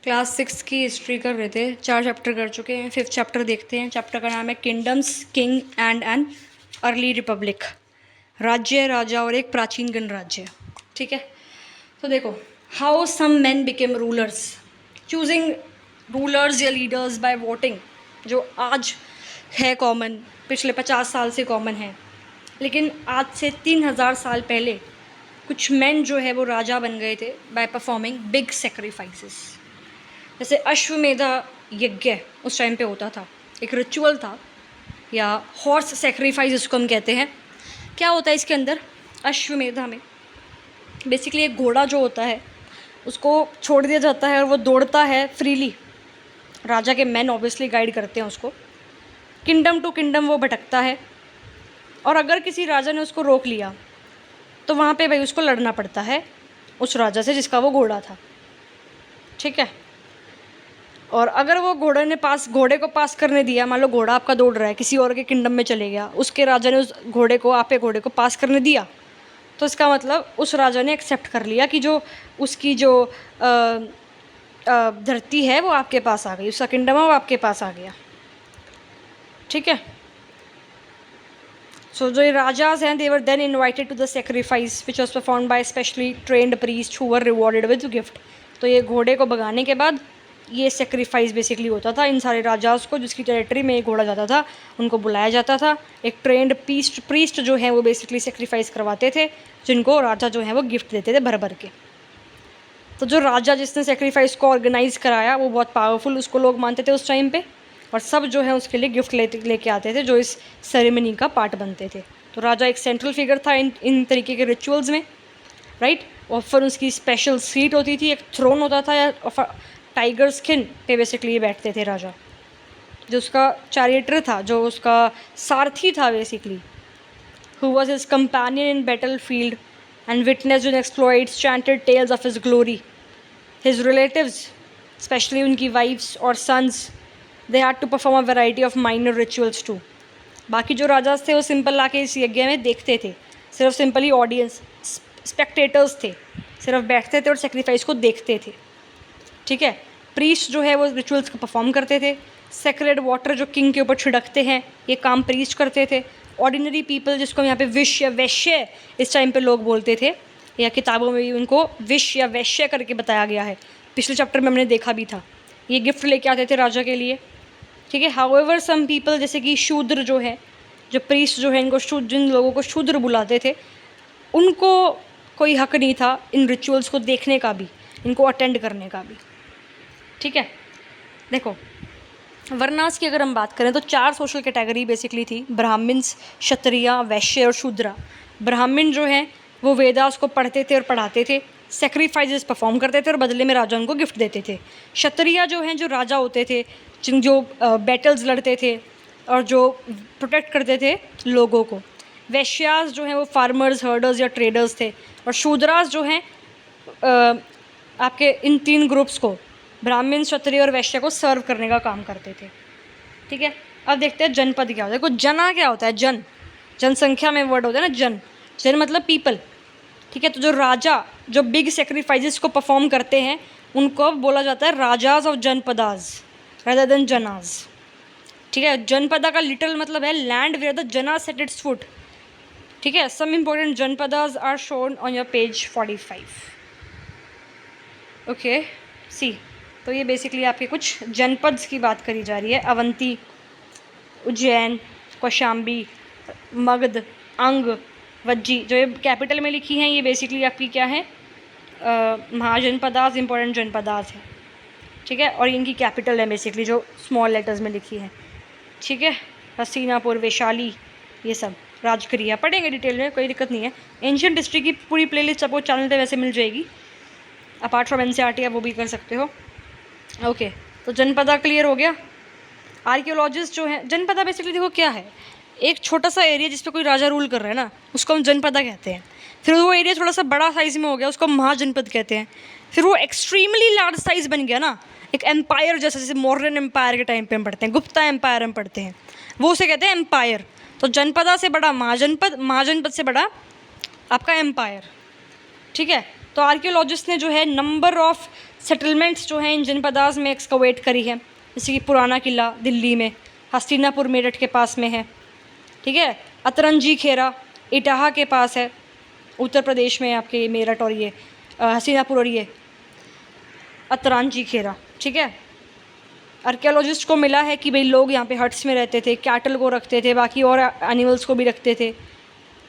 Class 6 की history कर रहे थे, 4 चैप्टर कर चुके हैं, 5th चैप्टर देखते हैं। चैप्टर का नाम है kingdoms, king and an early Republic. राज्य, राजा और एक प्राचीन गणराज्य। ठीक है, तो देखो, how some man became rulers, choosing rulers या लीडर्स बाय वोटिंग, जो आज है कॉमन, पिछले 50 साल से कॉमन है। लेकिन आज से 3000 साल पहले कुछ मैन जो है वो राजा बन गए थे बाय परफॉर्मिंग बिग सेक्रीफाइसेस। जैसे अश्वमेधा यज्ञ उस टाइम पे होता था, एक रिचुअल था, या हॉर्स सेक्रीफाइस जिसको हम कहते हैं। क्या होता है इसके अंदर? अश्वमेधा में बेसिकली एक घोड़ा जो होता है उसको छोड़ दिया जाता है और वो दौड़ता है फ्रीली। राजा के मैन ऑब्वियसली गाइड करते हैं उसको, किंगडम टू किंगडम वो भटकता है, और अगर किसी राजा ने उसको रोक लिया तो वहाँ पे भाई उसको लड़ना पड़ता है उस राजा से जिसका वो घोड़ा था। ठीक है, और अगर वो घोड़े को पास करने दिया, मान लो घोड़ा आपका दौड़ रहा है, किसी और के किंगडम में चले गया, उसके राजा ने उस घोड़े को पास करने दिया, तो इसका मतलब उस राजा ने एक्सेप्ट कर लिया कि जो उसकी जो धरती है वो आपके पास आ गई, उसका किंगडम है वो आपके पास आ गया। ठीक है, सो जो राजाज हैं, they were then invited to the sacrifice which was perform by specially trained priest who were rewarded with gift. तो ये घोड़े को भगाने के बाद ये सेक्रीफाइस बेसिकली होता था इन सारे राजाओं को, जिसकी टेरिटरी में ये घोड़ा जाता था उनको बुलाया जाता था। एक ट्रेंड प्रीस्ट जो है वो बेसिकली सेक्रीफाइस करवाते थे, जिनको राजा जो है वो गिफ्ट देते थे भर भर के। तो जो राजा जिसने सेक्रीफाइस को ऑर्गेनाइज कराया वो बहुत पावरफुल उसको लोग मानते थे उस टाइम पे, और सब जो है उसके लिए गिफ्ट लेके आते थे जो इस सेरेमनी का पार्ट बनते थे। तो राजा एक सेंट्रल फिगर था इन तरीके के रिचुअल्स में, राइट। और फिर उसकी स्पेशल सीट होती थी, एक थ्रोन होता था, या टाइगर स्किन पे बेसिकली बैठते थे राजा। जो उसका चैरियटर था, जो उसका सारथी था basically, who was his companion in battle field and witnessed in exploits, chanted tales of his glory. His relatives, especially उनकी वाइफ्स और sons, they had to perform a variety of minor rituals too. बाकी जो राजा थे वो simple आके इस यज्ञ में देखते थे, सिर्फ सिंपली ऑडियंस, स्पेक्टेटर्स थे, सिर्फ बैठते थे और सेक्रीफाइस को देखते थे। ठीक है, प्रीस्ट जो है वो रिचुअल्स को परफॉर्म करते थे। सेक्रेड वाटर जो किंग के ऊपर छिड़कते हैं, ये काम प्रीस्ट करते थे। ऑर्डिनरी पीपल, जिसको यहाँ पे विश या वैश्य इस टाइम पे लोग बोलते थे, या किताबों में भी उनको विश या वैश्य करके बताया गया है, पिछले चैप्टर में हमने देखा भी था। ये गिफ्ट लेके आते थे राजा के लिए। ठीक है, हाउएवर सम पीपल, जैसे कि शूद्र जो है, जो प्रीस्ट जो है, इनको जिन लोगों को शूद्र बुलाते थे, उनको कोई हक नहीं था इन रिचुअल्स को देखने का भी, इनको अटेंड करने का भी। ठीक है, देखो वर्णास की अगर हम बात करें तो 4 सोशल कैटेगरी बेसिकली थी, ब्राह्मण्स, क्षत्रिय, वैश्य और शूद्रा। ब्राह्मण जो हैं वो वेदास को पढ़ते थे और पढ़ाते थे, सेक्रीफाइसेस परफॉर्म करते थे और बदले में राजा उनको गिफ्ट देते थे। क्षत्रिय जो हैं, जो राजा होते थे, जो बैटल्स लड़ते थे और जो प्रोटेक्ट करते थे लोगों को। वैश्यास जो हैं वो फार्मर्स, हर्डर्स या ट्रेडर्स थे। और शूद्रास जो हैं आपके इन 3 ग्रुप्स को, ब्राह्मण, क्षत्रिय और वैश्य को सर्व करने का काम करते थे। ठीक है, अब देखते हैं जनपद क्या होता है। देखो जना क्या होता है? जन, जनसंख्या में वर्ड होता है ना, जन मतलब पीपल। ठीक है, तो जो राजा जो बिग सेक्रीफाइसेस को परफॉर्म करते हैं उनको अब बोला जाता है rajas of janapadas rather than janas. ठीक है, जनपदा का लिटरल मतलब है land where the jana set its foot. ठीक है, some important janapadas are shown on your page 45। Okay, see, तो ये बेसिकली आपके कुछ जनपद्स की बात करी जा रही है। अवंती, उज्जैन, कौशाम्बी, मगध, अंग, वज्जी, जो ये कैपिटल में लिखी हैं, ये बेसिकली आपकी क्या है, महाजनपदास, इंपॉर्टेंट जनपदास है। ठीक है, और इनकी कैपिटल है बेसिकली जो स्मॉल लेटर्स में लिखी है। ठीक है, हस्तिनापुर, वैशाली, ये सब राजक्रिया पढ़ेंगे डिटेल में, कोई दिक्कत नहीं है। एंशियंट हिस्ट्री की पूरी प्लेलिस्ट आपको चैनल पे वैसे मिल जाएगी, अपार्ट फ्रॉम NCERT आप वो भी कर सकते हो। ओके, तो जनपदा क्लियर हो गया। आर्कियोलॉजिस्ट जो है, जनपदा बेसिकली देखो क्या है, एक छोटा सा एरिया जिस पे कोई राजा रूल कर रहा है ना, उसको हम जनपदा कहते हैं। फिर वो एरिया थोड़ा सा बड़ा साइज़ में हो गया, उसको महाजनपद कहते हैं। फिर वो एक्सट्रीमली लार्ज साइज़ बन गया ना, एक एम्पायर जैसे, जैसे मौर्यन एम्पायर के टाइम पे हम पढ़ते हैं, गुप्ता एम्पायर हम पढ़ते हैं, वो उसे कहते हैं एम्पायर। तो जनपदा से बड़ा महाजनपद, महाजनपद से बड़ा आपका एम्पायर। ठीक है, तो आर्कियोलॉजिस्ट ने जो है नंबर ऑफ सेटलमेंट्स जो हैं इन जनपदास में एक्सकवेट करी है, जैसे कि पुराना किला दिल्ली में, हस्तिनापुर मेरठ के पास में है, ठीक है। अतरंजी खेरा इटाहा के पास है, उत्तर प्रदेश में आपके मेरठ और ये हस्तिनापुर और ये अतरंजी खेरा, ठीक है। आर्कियोलॉजिस्ट को मिला है कि भाई लोग यहाँ पे हट्स में रहते थे, कैटल को रखते थे, बाकी और एनिमल्स को भी रखते थे।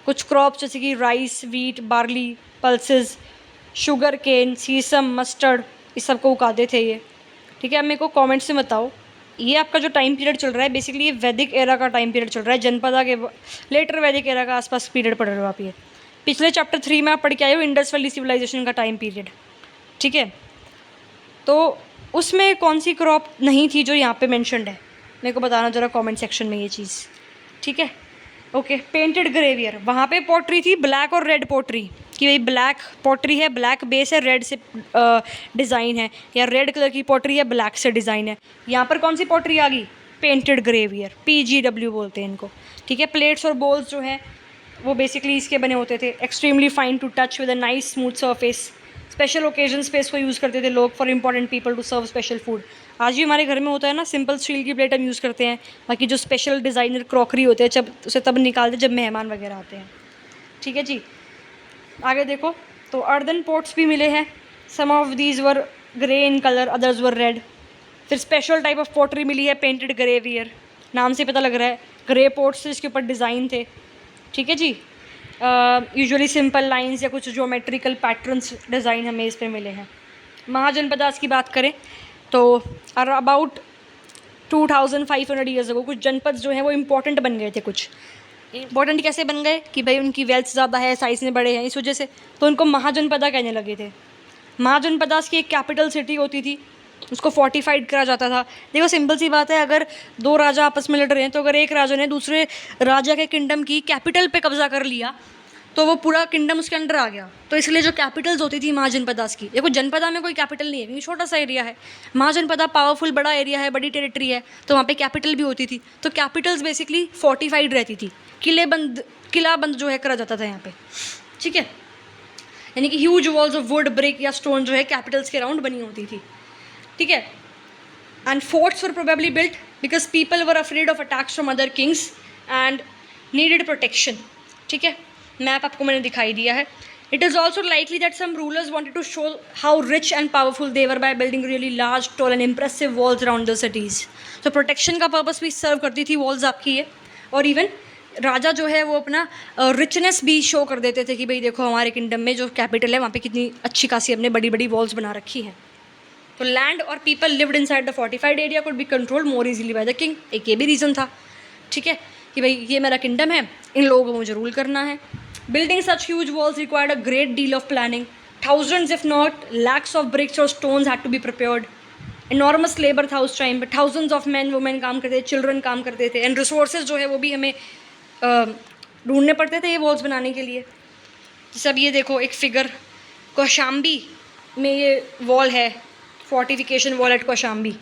कुछ क्रॉप्स जैसे कि rice, wheat, barley, pulses, sugar cane, sesame, mustard, इस सब को उगाते थे ये, ठीक है। अब मेरे को कमेंट्स में बताओ, ये आपका जो टाइम पीरियड चल रहा है बेसिकली ये वैदिक एरा का टाइम पीरियड चल रहा है, जनपदा के लेटर वैदिक एरा का आसपास पीरियड पढ़ रहे हो आप। ये पिछले चैप्टर 3 में आप पढ़ के आए हो इंडस वैली सिविलाइजेशन का टाइम पीरियड, ठीक है। तो उसमें कौन सी क्रॉप नहीं थी जो यहाँ पे मेंशन्ड है, मेरे को बताना ज़रा कमेंट सेक्शन में ये चीज़, ठीक है। ओके, पेंटेड ग्रेवियर, वहाँ पे पॉटरी थी ब्लैक और रेड पॉटरी, कि भाई ब्लैक पॉटरी है, ब्लैक बेस है, रेड से डिज़ाइन है, या रेड कलर की पॉटरी है, ब्लैक से डिज़ाइन है। यहाँ पर कौन सी पॉटरी आ गई, पेंटेड ग्रेवियर, PGW बोलते हैं इनको, ठीक है। प्लेट्स और बोल्स जो हैं वो बेसिकली इसके बने होते थे, extremely fine to touch with a nice smooth surface. Special occasions पे इसको यूज़ करते थे लोग for important people to serve special food. आज भी हमारे घर में होता है ना, सिंपल स्टील की प्लेट हम यूज़ करते हैं, बाकी जो स्पेशल डिज़ाइनर क्रॉकरी होते हैं जब उसे तब निकालते जब मेहमान वगैरह आते हैं, ठीक है जी। आगे देखो, तो अर्दन पोट्स भी मिले हैं, some of these were grey in colour, others were red. फिर स्पेशल टाइप ऑफ पॉटरी मिली है पेंटेड ग्रेवियर, नाम से पता लग रहा है ग्रे पोट्स, इसके ऊपर डिज़ाइन थे, ठीक है जी। यूजुअली सिंपल लाइंस या कुछ ज्योमेट्रिकल पैटर्न्स डिज़ाइन हमें इस पर मिले हैं। महाजनपदास की बात करें तो अबाउट 2500 ईयर्स अगो कुछ जनपद जो हैं वो इम्पोर्टेंट बन गए थे। कुछ इंपॉर्टेंट कैसे बन गए कि भाई उनकी वेल्थ ज़्यादा है, साइज़ में बड़े हैं, इस वजह से तो उनको महाजनपदा कहने लगे थे। महाजनपदास की एक कैपिटल सिटी होती थी, उसको फोर्टिफाइड करा जाता था। देखो सिंपल सी बात है, अगर दो राजा आपस में लड़ रहे हैं तो अगर एक राजा ने दूसरे राजा के किंगडम की कैपिटल पे कब्जा कर लिया तो वो पूरा किंगडम उसके अंडर आ गया। तो इसलिए जो कैपिटल्स होती थी महाजनपदास की, देखो जनपदा में कोई कैपिटल नहीं है क्योंकि छोटा सा एरिया है, महाजनपदा पावरफुल बड़ा एरिया है, बड़ी टेरिटरी है, तो वहाँ पे कैपिटल भी होती थी। तो कैपिटल्स बेसिकली फोर्टिफाइड रहती थी, किला बंद जो है करा जाता था यहाँ पे, ठीक है। यानी कि huge walls of would, brick या स्टोन जो है कैपिटल्स के अराउंड बनी होती थी, ठीक है। And forts were probably built because people were afraid of attacks from other kings and needed protection, ठीक है। मैप आपको मैंने दिखाई दिया है। It is also likely that some rulers wanted to show how rich and powerful they were by building really large, tall and impressive walls around the cities. तो protection का purpose भी सर्व करती थी वॉल्स आपकी ये, और even राजा जो है वो अपना रिचनेस भी शो कर देते थे कि भाई देखो हमारे किंगडम में जो कैपिटल है वहाँ पे कितनी अच्छी खासी हमने बड़ी बड़ी वॉल्स बना रखी हैं। तो लैंड और people lived inside the fortified area could be controlled more easily bye the king, एक ये भी रीज़न था, ठीक है, कि भाई ये मेरा किंगडम है, इन लोगों को मुझे रूल करना है। Building such huge walls required a great deal of planning, thousands if not lakhs of bricks और stones had to be prepared. Enormous labour था उस टाइम पे, थाउजेंड्स ऑफ मैन वुमेन काम करते थे, चिल्ड्रन काम करते थे, एंड रिसोर्सेज जो है वो भी हमें ढूंढने पड़ते थे ये वॉल्स बनाने के लिए। जैसे अब ये देखो एक फिगर, कौशाम्बी में ये वॉल है, फोर्टिफिकेशन वॉल एट कौशाम्बी।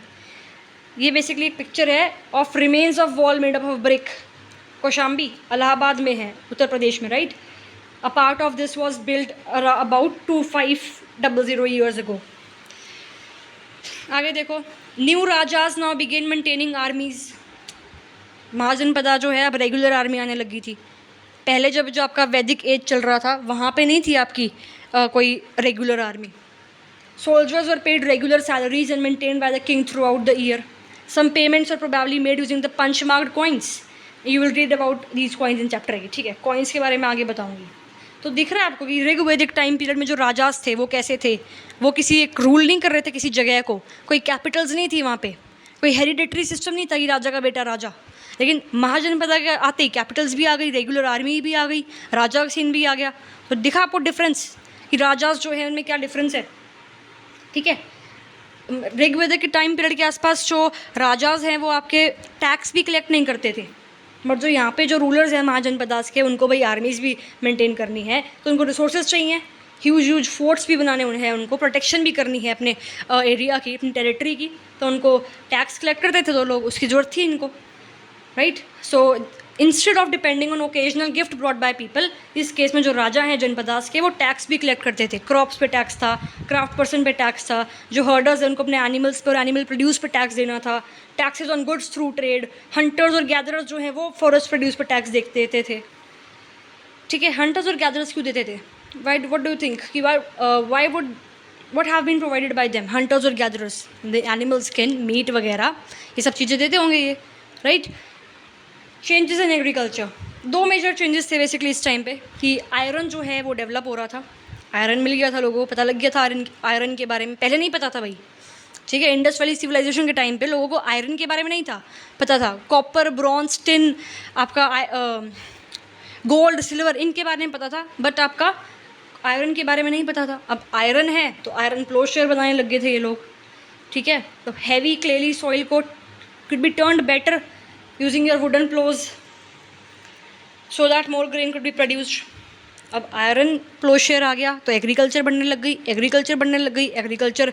ये बेसिकली एक पिक्चर है of remains of wall made up of brick. Kaushambi Allahabad में है, उत्तर प्रदेश में, right. A part of this was built about 2500 years ago. आगे देखो, new rajas now began maintaining armies. Mahajanapada जो है अब रेगुलर आर्मी आने लगी थी। पहले जब जो आपका वैदिक एज चल रहा था वहाँ पे नहीं थी आपकी कोई regular army. Soldiers were paid regular salaries and maintained by the king throughout the year. Some payments are probably made using the punch marked coins. You will read about these coins in chapter 8, ठीक है। Coins के बारे में आगे बताऊंगी। तो दिख रहा है आपको कि ऋग्वैदिक टाइम पीरियड में जो राजास थे वो कैसे थे, वो किसी एक रूल नहीं कर रहे थे किसी जगह को, कोई कैपिटल्स नहीं थी वहाँ पे, कोई हेरिडेटरी सिस्टम नहीं था कि राजा का बेटा राजा। लेकिन महाजनपदा के आते ही कैपिटल्स भी आ गई, रेगुलर आर्मी भी आ गई, राजा का सीन भी आ गया। तो दिखा आपको डिफरेंस कि राजास जो है उनमें क्या डिफरेंस है, ठीक है। ऋग्वेदिक के टाइम पीरियड के आसपास जो राजाज हैं वो आपके टैक्स भी कलेक्ट नहीं करते थे, बट जो यहाँ पे जो रूलर्स हैं महाजनपदास के, उनको भाई आर्मीज़ भी मेंटेन करनी है, तो उनको रिसोर्सेज चाहिए, ह्यूज फोर्ट्स भी बनाने हैं, उनको प्रोटेक्शन भी करनी है अपने एरिया की, अपनी टेरिटरी की, तो उनको टैक्स कलेक्ट करते थे तो लोग, उसकी ज़रूरत थी इनको, right. So instead of depending on occasional gift brought by people, इस केस में जो राजा हैं जनपदास के, वो टैक्स भी कलेक्ट करते थे। क्रॉप्स पे टैक्स था, क्राफ्ट पर्सन पे टैक्स था, जो हर्डर्स हैं उनको अपने एनिमल्स पर, एनिमल प्रोड्यूस पर टैक्स देना था, taxes on goods through trade, hunters और गैदरर्स जो हैं वो फॉरेस्ट प्रोड्यूस पर टैक्स देते थे। ठीक है, हंटर्स और गैदरर्स क्यों देते थे? Why, what do you think कि why would, what have been provided by them, hunters और gatherers, the animal skin, meat वगैरह, ये सब चीज़ें देते होंगे ये, राइट। चेंजेस इन एग्रीकल्चर, दो मेजर चेंजेस थे बेसिकली इस टाइम पे कि आयरन जो है वो डेवलप हो रहा था, आयरन मिल गया था लोगों को, पता लग गया था आयरन के बारे में, पहले नहीं पता था भाई। ठीक है, इंडस वैली सिविलाइजेशन के टाइम पे लोगों को आयरन के बारे में नहीं था पता था, कॉपर, ब्रॉन्ज, टिन, आपका गोल्ड, सिल्वर, इनके बारे में पता था, बट आपका आयरन के बारे में नहीं पता था। अब आयरन है तो आयरन प्लोशेयर बनाने लग गए थे ये लोग। ठीक है, तो हैवी क्लेली सॉइल को could be turned better using your wooden plows so that more grain could be produced। अब आयरन प्लोशेयर आ गया तो एग्रीकल्चर बढ़ने लग गई, एग्रीकल्चर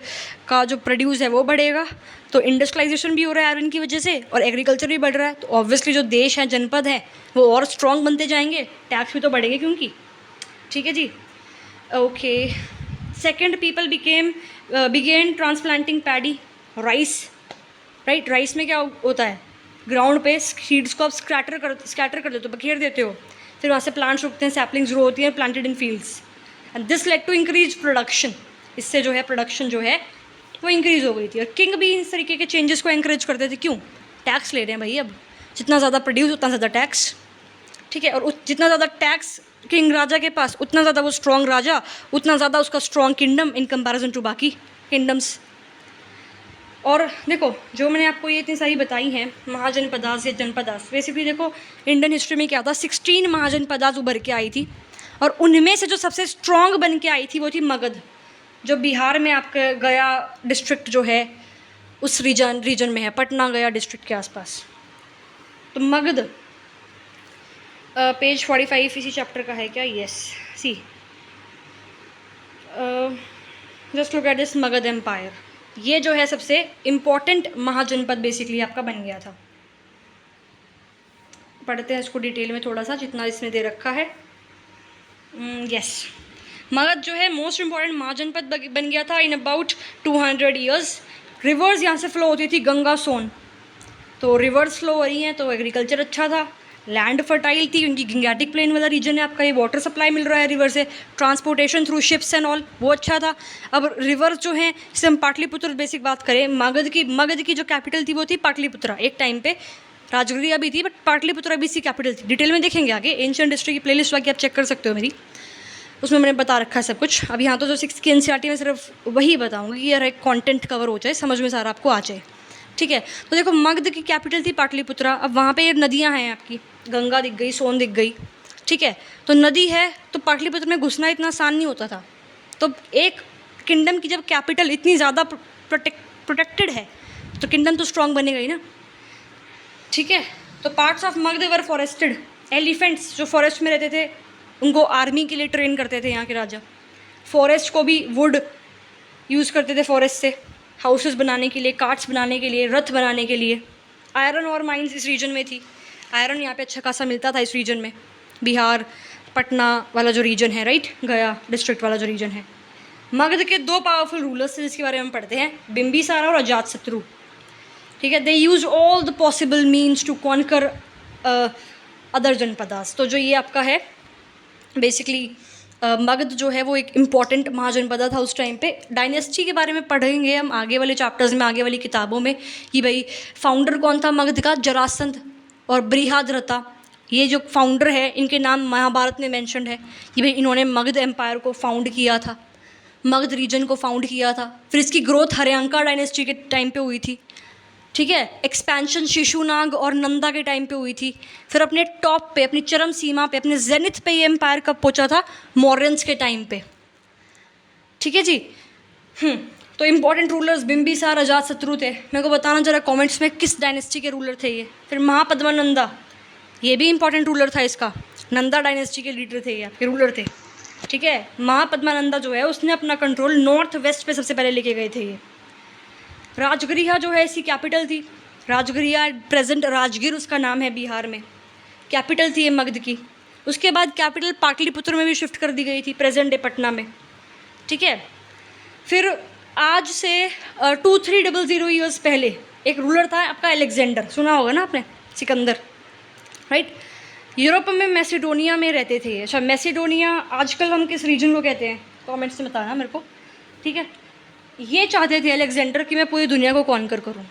का जो प्रोड्यूस है वो बढ़ेगा, तो इंडस्ट्रियलाइजेशन भी हो रहा है आयरन की वजह से और एग्रीकल्चर भी बढ़ रहा है, तो ऑब्वियसली जो देश हैं, जनपद हैं, वो और स्ट्रॉन्ग बनते जाएंगे, टैक्स भी तो बढ़ेंगे क्योंकि। ठीक है जी, okay. Second, people began transplanting paddy, rice, right. Rice में क्या होता है, ग्राउंड पे सीड्स को आप स्कैटर कर देते हो, बखेर देते हो, फिर वहाँ से प्लांट्स उगते हैं, सैपलिंग्स ग्रो होती हैं, planted in fields, and this led to increase production. इससे जो है प्रोडक्शन जो है वो इंक्रीज हो गई थी। और किंग भी इस तरीके के चेंजेस को इंकरेज करते थे, क्यों? टैक्स ले रहे हैं भाई, अब जितना ज़्यादा प्रोड्यूस उतना ज़्यादा टैक्स। ठीक है, और जितना ज़्यादा टैक्स किंग राजा के पास, उतना ज़्यादा वो स्ट्रॉन्ग राजा, उतना ज़्यादा उसका strong kingdom in comparison to बाकी किंगडम्स। और देखो, जो मैंने आपको ये इतनी सारी बताई हैं महाजनपदास या जनपदास, बेसिकली देखो इंडियन हिस्ट्री में क्या था, 16 महाजनपदास उभर के आई थी, और उनमें से जो सबसे स्ट्रॉन्ग बन के आई थी वो थी मगध, जो बिहार में आपका गया डिस्ट्रिक्ट जो है उस रीजन में है, पटना गया डिस्ट्रिक्ट के आसपास। तो मगध, पेज 45 इसी चैप्टर का है क्या? Yes, see just look at this Magadha empire. ये जो है सबसे इम्पॉर्टेंट महाजनपद बेसिकली आपका बन गया था। पढ़ते हैं इसको डिटेल में थोड़ा सा, जितना इसमें दे रखा है। यस, मगध जो है मोस्ट इम्पॉर्टेंट महाजनपद बन गया था इन अबाउट 200 ईयर्स। रिवर्स यहाँ से फ्लो होती थी, गंगा, सोन, तो रिवर्स फ्लो हो रही हैं, तो एग्रीकल्चर अच्छा था, लैंड फर्टाइल थी क्योंकि गंगैटिक प्लेन वाला रीजन है आपका, ये वाटर सप्लाई मिल रहा है रिवर से, transportation through ships and all वो अच्छा था। अब रिवर जो है, जैसे हम पाटलिपुत्र बेसिक बात करें, मगध की जो कैपिटल थी वो थी पाटलिपुत्रा। एक टाइम पे राजगृह भी थी, बट पाटलिपुत्रा भी इसकी कैपिटल थी। डिटेल में देखेंगे आगे, एंशिएंट हिस्ट्री की प्लेलिस्ट बाकी आप चेक कर सकते हो मेरी, उसमें मैंने बता रखा है सब कुछ। अब यहाँ तो जो 6 की एनसीईआरटी में सिर्फ वही बताऊँगी कि यार एक कॉन्टेंट कवर हो जाए, समझ में सारा आपको आ जाए। ठीक है, तो देखो मगध की कैपिटल थी पाटलिपुत्रा। अब वहाँ पे नदियाँ हैं आपकी, गंगा दिख गई, सोन दिख गई। ठीक है, तो नदी है तो पाटलिपुत्र में घुसना इतना आसान नहीं होता था। तो एक किंगडम की जब कैपिटल इतनी ज़्यादा प्रोटेक्टेड है तो किंगडम तो स्ट्रॉन्ग बनेगा ही ना। ठीक है, तो parts of Magadh were forested. Elephants जो फॉरेस्ट में रहते थे उनको आर्मी के लिए ट्रेन करते थे यहाँ के राजा। फॉरेस्ट को भी वुड यूज़ करते थे फॉरेस्ट से, हाउसेस बनाने के लिए, कार्ट्स बनाने के लिए, रथ बनाने के लिए। आयरन और माइंस इस रीजन में थी, आयरन यहाँ पे अच्छा खासा मिलता था इस रीजन में, बिहार, पटना वाला जो रीजन है, राइट, गया डिस्ट्रिक्ट वाला जो रीजन है। मगध के 2 पावरफुल रूलर्स थे जिसके बारे में हम पढ़ते हैं, बिंबिसारा और अजातशत्रु। ठीक है, they use all the possible means to conquer other janapadas. तो जो ये आपका है बेसिकली मगध जो है वो एक इम्पॉर्टेंट महाजनपदा था उस टाइम पे। डायनेस्टी के बारे में पढ़ेंगे हम आगे वाले चैप्टर्स में, आगे वाली किताबों में, कि भाई फाउंडर कौन था मगध का, जरासंध और बृहद्रथा। ये जो फाउंडर है इनके नाम महाभारत में मेंशन्ड है कि भाई इन्होंने मगध एम्पायर को फाउंड किया था, मगध रीजन को फाउंड किया था। फिर इसकी ग्रोथ हर्यांका डायनेस्टी के टाइम पे हुई थी। ठीक है, एक्सपेंशन शिशुनाग और नंदा के टाइम पे हुई थी। फिर अपने टॉप पे, अपनी चरम सीमा पे, अपने जेनिथ पे ये एम्पायर कब पहुंचा था, मौर्यंस के टाइम पे। ठीक है जी। तो इम्पॉर्टेंट रूलर्स बिंबिसार, अजातशत्रु थे। मेरे को बताना जरा कमेंट्स में किस डायनेस्टी के रूलर थे ये। फिर महापद्मानंदा, ये भी इंपॉर्टेंट रूलर था इसका, नंदा डायनेस्टी के लीडर थे, ये आपके रूलर थे। ठीक है, महापद्मानंदा जो है उसने अपना कंट्रोल नॉर्थ वेस्ट पे सबसे पहले लेके गए थे ये। राजगृह जो है इसकी कैपिटल थी, राजगृह प्रेजेंट राजगीर उसका नाम है बिहार में। कैपिटल थी ये मगध की। उसके बाद कैपिटल पाटलिपुत्र में भी शिफ्ट कर दी गई थी, प्रेजेंट डे पटना में, ठीक है। फिर आज से 2300 ईयर्स पहले एक रूलर था आपका अलेक्जेंडर, सुना होगा ना आपने, सिकंदर, राइट। यूरोप में मैसेडोनिया में रहते थे। अच्छा, मैसेडोनिया आजकल हम किस रीजन को कहते हैं, कमेंट्स में बताना मेरे को, ठीक है। ये चाहते थे अलेक्जेंडर कि मैं पूरी दुनिया को कॉन्कर करूं,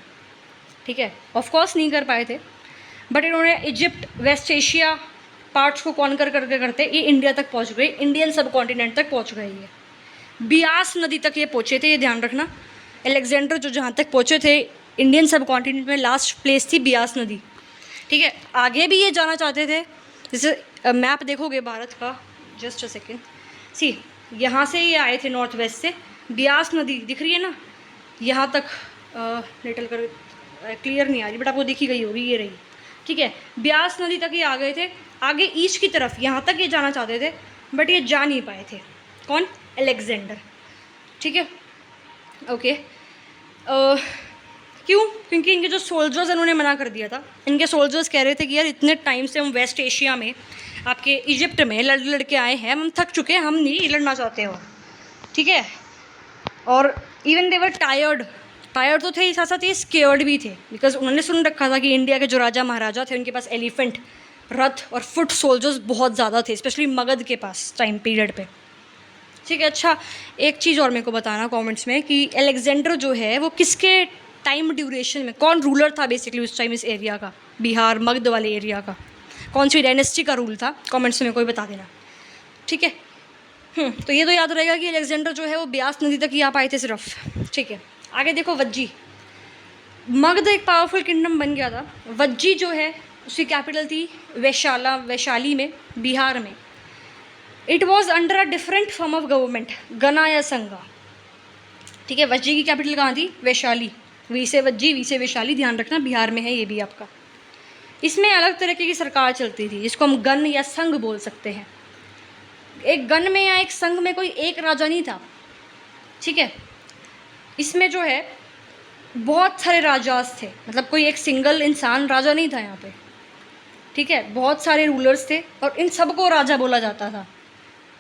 ठीक है। ऑफ कोर्स नहीं कर पाए थे, बट इन्होंने इजिप्ट, वेस्ट एशिया पार्ट्स को कॉन्कर करते करते ये इंडिया तक पहुंच गए, इंडियन सब कॉन्टिनेंट तक पहुंच गए। ये बियास नदी तक ये पहुँचे थे, ये ध्यान रखना। अलेक्जेंडर जो जहाँ तक पहुँचे थे इंडियन सब कॉन्टिनेंट में लास्ट प्लेस थी बियास नदी, ठीक है। आगे भी ये जाना चाहते थे। जैसे मैप देखोगे भारत का, जस्ट अ सेकेंड, सी यहाँ से ये आए थे नॉर्थ वेस्ट से, बियास नदी दिख रही है ना यहाँ तक, लिटल कर क्लियर नहीं आ रही बट आपको दिखी गई होगी, ये रही, ठीक है। ब्यास नदी तक ये आ गए थे, आगे ईस्ट की तरफ यहाँ तक ये जाना चाहते थे बट ये जा नहीं पाए थे। कौन? अलेक्जेंडर, ठीक है, ओके। क्यों? क्योंकि इनके जो सोल्जर्स इन्होंने मना कर दिया था। इनके सोल्जर्स कह रहे थे कि यार इतने टाइम से हम वेस्ट एशिया में, आपके इजिप्ट में लड़ लड़ के आए हैं, हम थक चुके हैं, हम नहीं लड़ना चाहते हो, ठीक है। और इवन दे वर टायर्ड तो थे, साथ साथ ये स्केयर्ड भी थे, बिकॉज उन्होंने सुन रखा था कि इंडिया के जो राजा महाराजा थे उनके पास एलिफेंट, रथ और फुट सोल्जर्स बहुत ज़्यादा थे, स्पेशली मगध के पास टाइम पीरियड पे, ठीक है। अच्छा, एक चीज़ और मेरे को बताना कमेंट्स में कि अलेक्जेंडर जो है वो किसके टाइम ड्यूरेशन में, कौन रूलर था बेसिकली उस टाइम इस एरिया का, बिहार मगध वाले एरिया का, कौन सी डायनेस्टी का रूल था, कमेंट्स में कोई बता देना, ठीक है। तो ये तो याद रहेगा कि अलेक्जेंडर जो है वो ब्यास नदी तक ही आ पाए थे सिर्फ, ठीक है। आगे देखो, वज्जी, मगध एक पावरफुल किंगडम बन गया था। वज्जी जो है उसकी कैपिटल थी वैशाली में, बिहार में। It was under a different form of government, गना या संगा, ठीक है। वज्जी की कैपिटल कहाँ थी? वैशाली, वी से वज्जी, वी से वैशाली, ध्यान रखना बिहार में है ये भी आपका। इसमें अलग तरीके की सरकार चलती थी, जिसको हम गण या संघ बोल सकते हैं। एक गण में या एक संघ में कोई एक राजा नहीं था, ठीक है। इसमें जो है बहुत सारे राजास थे, मतलब कोई एक सिंगल इंसान राजा नहीं था यहाँ पे, ठीक है। बहुत सारे रूलर्स थे और इन सबको राजा बोला जाता था।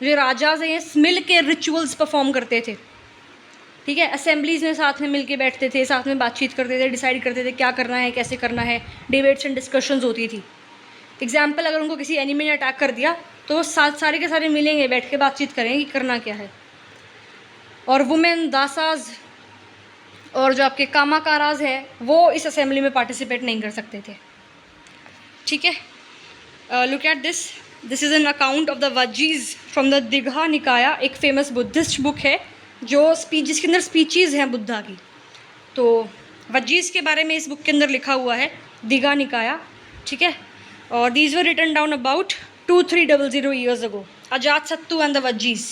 जो राजाज हैं मिल के रिचुअल्स परफॉर्म करते थे, ठीक है। असेंबलीज में साथ में मिल के बैठते थे, साथ में बातचीत करते थे, डिसाइड करते थे क्या करना है, कैसे करना है, डिबेट्स एंड डिस्कशंस होती थी। एग्जाम्पल, अगर उनको किसी एनिमी ने अटैक कर दिया तो सारे के सारे मिलेंगे, बैठ के बातचीत करेंगे कि करना क्या है। और वुमेन दासाज और जो आपके कामाकाराज है वो इस असेंबली में पार्टिसिपेट नहीं कर सकते थे, ठीक है। Look at this is an account of the Vajjis from the Digha Nikaya, एक फेमस बुद्धिस्ट बुक है जो जिसके अंदर स्पीचीज़ हैं बुद्धा की। तो वज्जीज के बारे में इस बुक के अंदर लिखा हुआ है, दीघा निकाया, ठीक है। और these were written down about 2300 years ago, Ajatashatru and the Vajjis.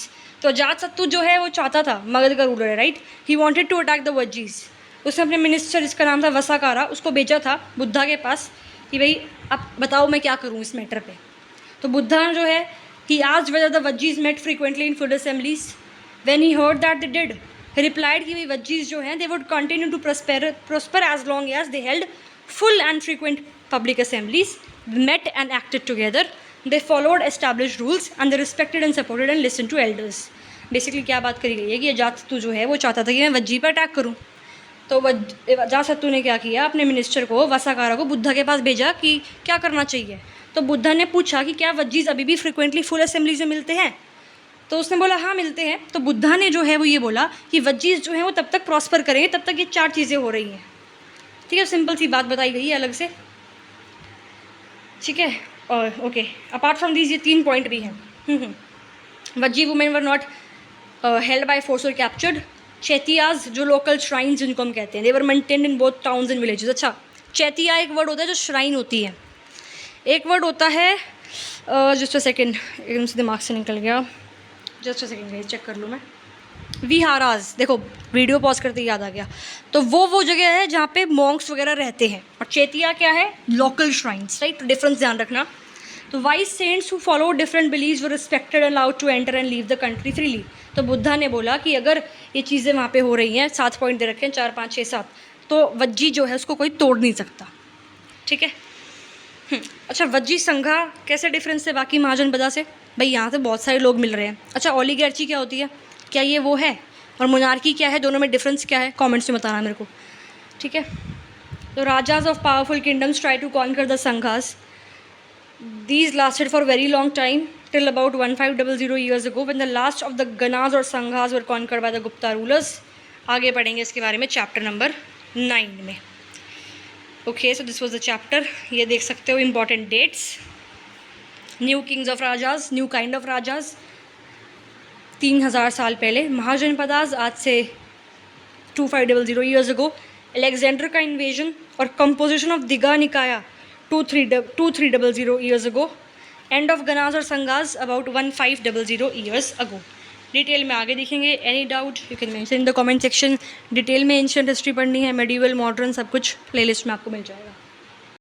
तो अजातशत्रु जो है वो चाहता था, मगध का रूलर है, right, he wanted to attack the Vajjis. उसने अपने मिनिस्टर, जिसका नाम था वसाकारा, उसको भेजा था बुद्धा के पास कि भाई अब बताओ मैं क्या करूँ इस मैटर पे। तो बुद्धा जो है, he asked whether the Vajjis met frequently in food assemblies. When he heard that they did, he replied कि भाई वज्जीज जो हैं they would continue to prosper as long as they held full and frequent public assemblies, met and acted together, they followed established rules and they respected and supported and listened to elders। Basically क्या बात करी गई है कि अजातशत्रु जो है वो चाहता था कि मैं वज्जी पर अटैक करूं। तो अजातशत्रु ने क्या किया, अपने मिनिस्टर को वसाकारा को बुद्धा के पास भेजा कि क्या करना चाहिए। तो बुद्धा ने पूछा कि क्या वज्जीज अभी भी फ्रिक्वेंटली फुल असेंबलीज में मिलते हैं? तो उसने बोला हाँ मिलते हैं। तो बुद्धा ने जो है वो ये बोला कि वज्जीज जो है वो तब तक प्रॉस्पर करेंगे तब तक ये 4 चीज़ें हो रही हैं, ठीक है। सिंपल सी बात बताई गई है अलग से, ठीक है। और ओके, अपार्ट फ्रॉम दीज ये 3 पॉइंट भी हैं। Vajji women were not held by force और कैप्चर्ड। चैतियाज जो लोकल श्राइन्स जिनको हम कहते हैं, they were maintained in both towns and villages. अच्छा, चैतिया एक वर्ड होता है जो श्राइन होती है, एक वर्ड होता है जस्ट अ सेकेंड, एकदम से दिमाग से निकल गया, जस्ट अ सेकेंड चेक कर लूँ मैं। विहाराज, देखो वीडियो पॉज करते ही याद आ गया। तो वो जगह है जहाँ पे मॉन्क्स वगैरह रहते हैं, और चैतिया क्या है? Local shrines, right. तो डिफरेंस ध्यान रखना। तो wise saints who follow different believes were respected and allowed to enter and leave the country freely. तो बुद्धा ने बोला कि अगर ये चीज़ें वहाँ पे हो रही हैं, 7 पॉइंट दे रखे हैं, 4 5 6 7, तो वज्जी जो है उसको कोई तोड़ नहीं सकता, ठीक है। अच्छा, वज्जी संघा कैसे डिफरेंस है बाकी महाजनपदा से? भाई यहाँ तो बहुत सारे लोग मिल रहे हैं। अच्छा, ओलिगार्ची क्या होती है, क्या ये वो है, और मोनार्की क्या है, दोनों में डिफरेंस क्या है, कमेंट्स में बताना मेरे को, ठीक है। तो rajas of powerful kingdoms try to conquer the sanghas. These lasted for a very long time till about 1500 years ago when the last of the Ganas or Sanghas were conquered by the Gupta rulers. आगे पढ़ेंगे इसके बारे में chapter number 9 में। Okay, so this was the chapter. ये देख सकते हो important dates, new kings of rajas, new kind of rajas 3000 साल पहले, महाजनपदास आज से 2500 ईयर्स अगो, अलेक्जेंडर का इन्वेजन और composition of Digha Nikaya 2300 years ago, end of ganas और sanghas about 1500 years ago. Detail में आगे देखेंगे। Any doubt you can mention in the comment section. Detail में एंशिएंट हिस्ट्री पढ़नी है, मेडिवल, मॉडर्न, सब कुछ प्लेलिस्ट में आपको मिल जाएगा।